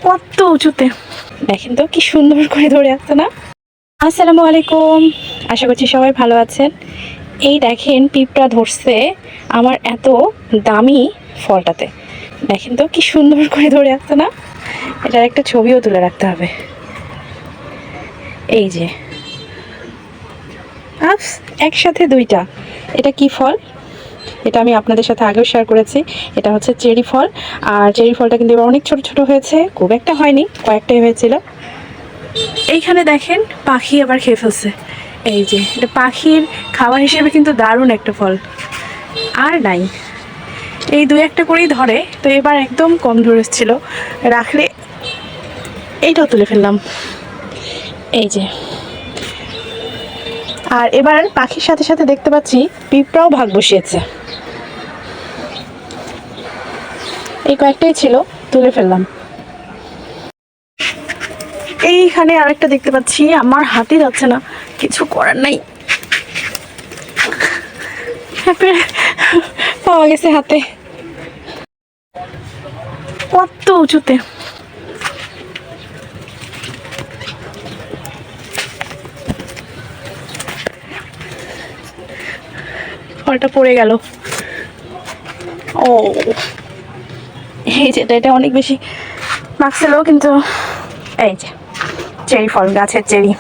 কত উঁচুতে দেখেন তো কি সুন্দর করে ধরে আসছে না। আসসালামু আলাইকুম, আশা করছি সবাই ভালো আছেন। এই দেখেন পিঁপড়া ধরছে আমার এত দামি ফলটাতে। দেখেন তো কি সুন্দর করে ধরে আসছে না। এটার একটা ছবিও তুলে রাখতে হবে। এই যে একসাথে দুইটা। এটা কি ফল? এটা আমি আপনাদের সাথে আগেও শেয়ার করেছি। এটা হচ্ছে চেরি ফল। আর চেরি ফলটা কিন্তু এবার অনেক ছোট ছোট হয়েছে, খুব একটা হয়নি, কয়েকটাই হয়েছিল। এইখানে দেখেন পাখি আবার খেয়ে ফেলছে। এই যে এটা পাখির খাবার হিসেবে কিন্তু দারুণ একটা ফল। আর নাই, এই দুই একটা করেই ধরে, তো এবার একদম কম ধরেছিল, রাখলে এইটাও তুলে ফেললাম। এই যে, আর এবার পাখির সাথে সাথে দেখতে পাচ্ছি পিঁপড়াও ভাগ বসিয়েছে। এই কয়েকটাই ছিল, তুলে ফেললাম। এইখানে আরেকটা দেখতে পাচ্ছি, আমার হাতে যাচ্ছে না, কিছু করার নাই, পাওয়া গেছে হাতে। কত উঁচুতে! ফলটা পড়ে গেল। ও এই যে এটা অনেক বেশি পাকছিল, কিন্তু এই যে চেরি ফল, গাছের চেরি।